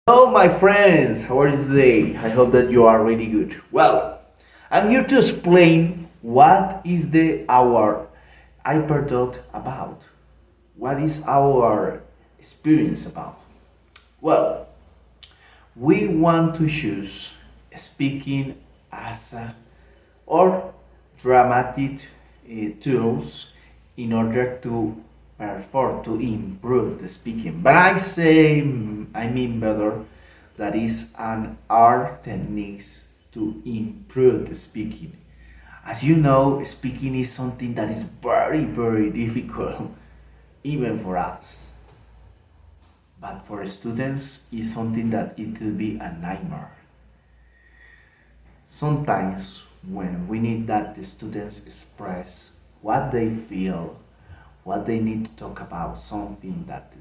Hello, my friends. How are you today? I hope that you are really good. Well, I'm here to explain what is the our Hyperdoc about. What is our experience about? Well, we want to choose speaking as a or dramatic tools in order to perform to improve the speaking. But I say I mean better that is an art techniques to improve the speaking. As you know, speaking is something that is very difficult even for us. But for students it's something that it could be a nightmare. Sometimes when we need that the students express what they feel, what they need to talk about, something that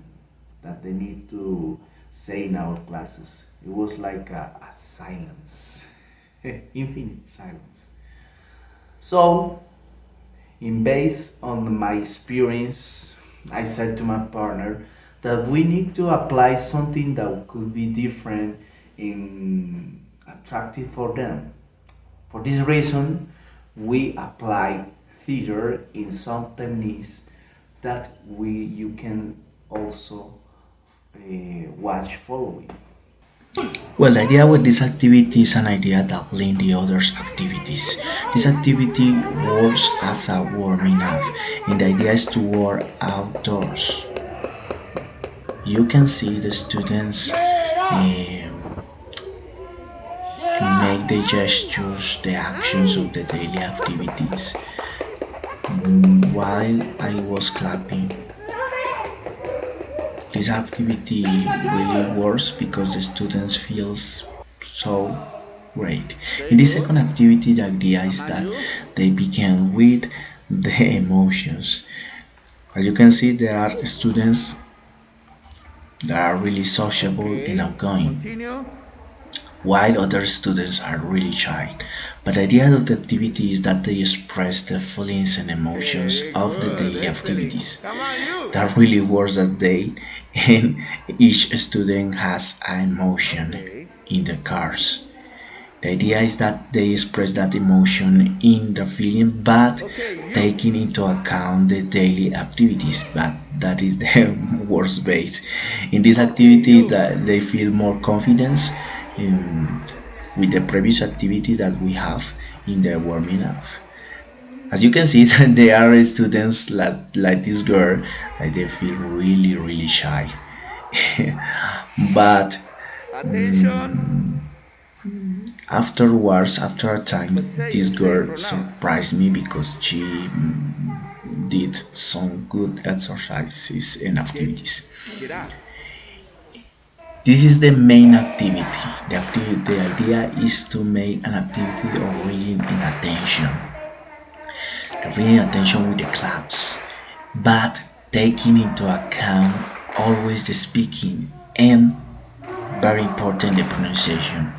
they need to say in our classes, it was like a silence, infinite silence. So, in based on my experience, I said to my partner that we need to apply something that could be different in attractive for them. For this reason, we apply theater in some techniques that we you can also watch following. Well, the idea with this activity is an idea that links the other activities. This activity works as a warming up, and the idea is to work outdoors. You can see the students make the gestures, the actions of the daily activities while I was clapping. This activity really works because the students feels so great. In this second activity, the idea is that they begin with the emotions. As you can see, there are students that are really sociable and outgoing, while other students are really shy. But the idea of the activity is that they express the feelings and emotions of the daily activities. That really works that day, and each student has an emotion in the cars. The idea is that they express that emotion in the feeling, but taking into account the daily activities. But that is the worst base. In this activity, that they feel more confidence in, with the previous activity that we have in the warming up. As you can see, that there are students like this girl that they feel really shy. But afterwards, after a time, this girl surprised me because she did some good exercises and activities. This is the main activity. The idea is to make an activity of reading in attention. The reading attention with the claps, but taking into account always the speaking and very important the pronunciation.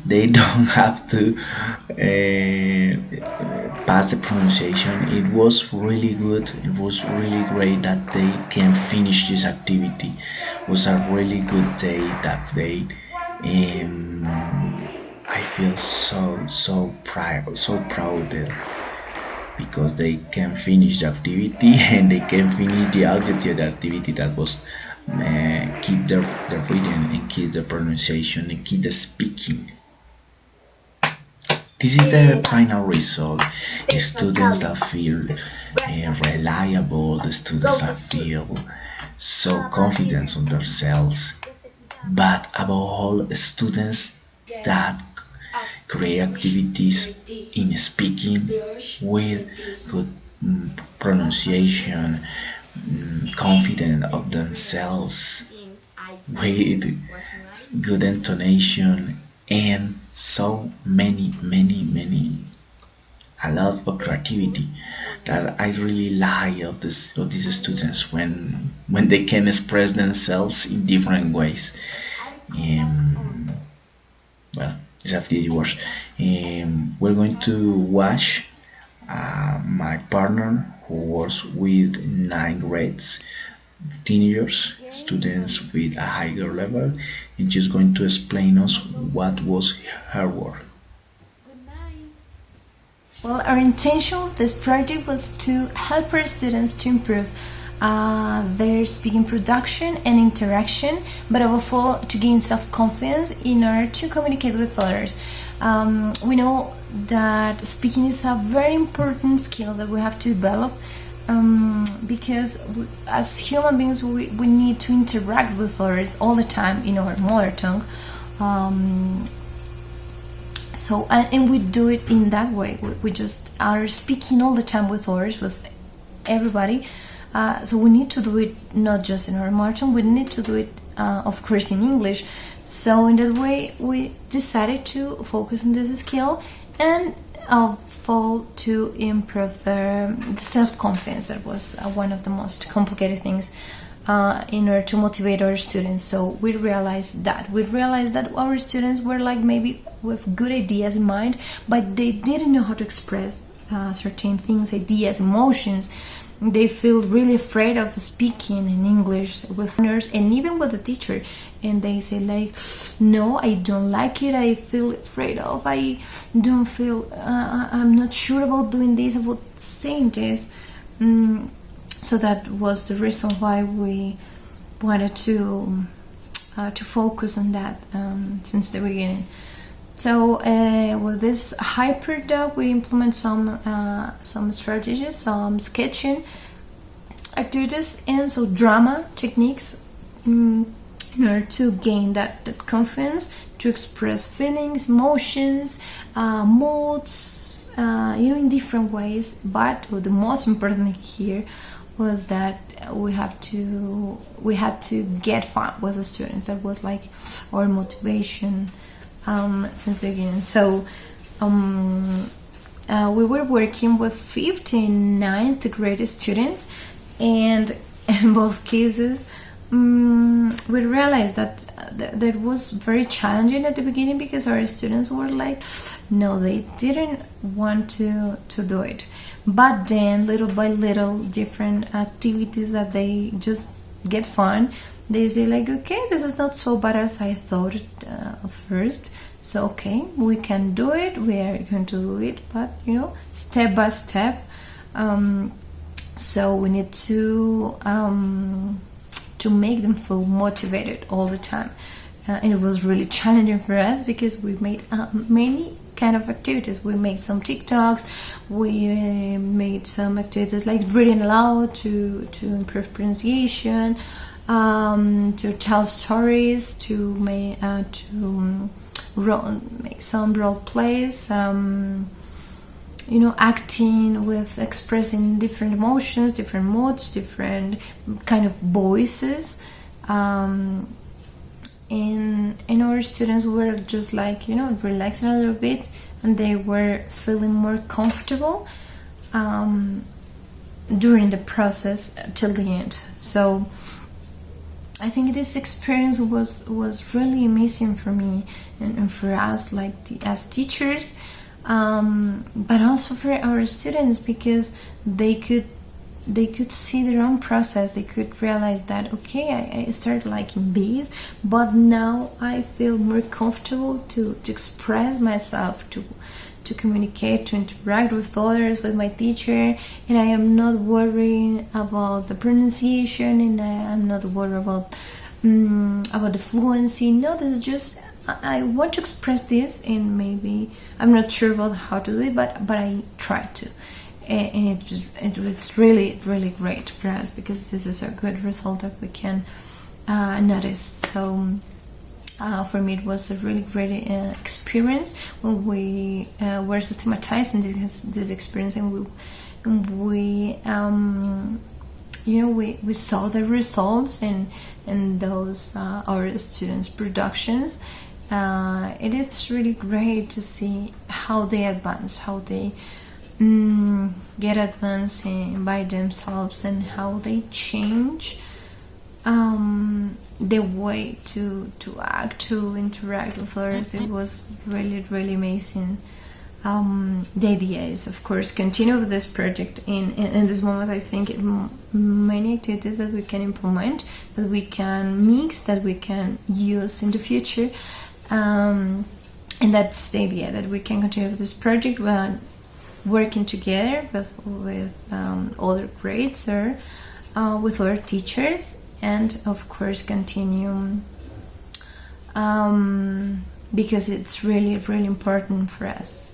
They don't have to pass the pronunciation. It was really good. It was really great that they can finish this activity. It was a really good day that day. I feel so proud because they can finish the activity and they can finish the objective of the activity that was keep the reading and keep the pronunciation and keep the speaking. This is the final result. The students that feel reliable, the students that feel so confident on themselves, but above all, students that create activities in speaking with good pronunciation, confident of themselves, with good intonation, and so many a lot of creativity that I really like of these students when they can express themselves in different ways. Um, well, this activity works. We're going to watch my partner who works with 9 grades teenagers, students with a higher level, and she's going to explain us what was her work. Well, our intention with this project was to help our students to improve their speaking production and interaction, but above all, to gain self-confidence in order to communicate with others. We know that speaking is a very important skill that we have to develop, because as human beings, we need to interact with others all the time in our mother tongue. And we do it in that way. We just are speaking all the time with others, with everybody. So we need to do it not just in our mother tongue, we need to do it, of course, in English. So in that way, we decided to focus on this skill and to improve the self-confidence. That was one of the most complicated things in order to motivate our students. So we realized that our students were like maybe with good ideas in mind, but they didn't know how to express certain things, ideas, emotions. They feel really afraid of speaking in English with others and even with the teacher, and they say like, no, I don't like it, I feel afraid of, I don't feel I'm not sure about doing this, about saying this. So that was the reason why we wanted to focus on that since the beginning. So with this Hyperdoc, we implement some strategies, some sketching activities, and so drama techniques in order to gain that confidence, to express feelings, emotions, moods, in different ways. But the most important thing here was that we had to get fun with the students. That was like our motivation since the beginning. So we were working with 59th grade students, and in both cases we realized that was very challenging at the beginning, because our students were like, no, they didn't want to do it. But then little by little, different activities that they just get fun, they say like, okay, this is not so bad as I thought first. So okay, we can do it, we are going to do it, but step by step. So we need to make them feel motivated all the time. And it was really challenging for us, because we made many kind of activities. We made some TikToks, we made some activities like reading aloud to improve pronunciation, to tell stories, to make some role plays, acting with expressing different emotions, different moods, different kind of voices. And our students were just like, relaxing a little bit, and they were feeling more comfortable during the process till the end. So I think this experience was really amazing for me and for us, like as teachers, but also for our students, because they could see their own process. They could realize that, okay, I started liking this, but now I feel more comfortable to express myself, to communicate, to interact with others, with my teacher, and I am not worrying about the pronunciation, and I am not worried about the fluency. No, this is just, I want to express this, and maybe I'm not sure about how to do it, but I try to. And it was really, really great for us, because this is a good result that we can notice. So for me, it was a really great experience when we were systematizing this experience, and we saw the results in those our students' productions. And it's really great to see how they advance, how they get advancing by themselves, and how they change the way to act, to interact with others. It was really, really amazing The idea is, of course, continue with this project. In this moment, I think many activities that we can implement, that we can mix, that we can use in the future, and that's the idea, that we can continue with this project when working together with other grades or with other teachers, and of course continue because it's really, really important for us.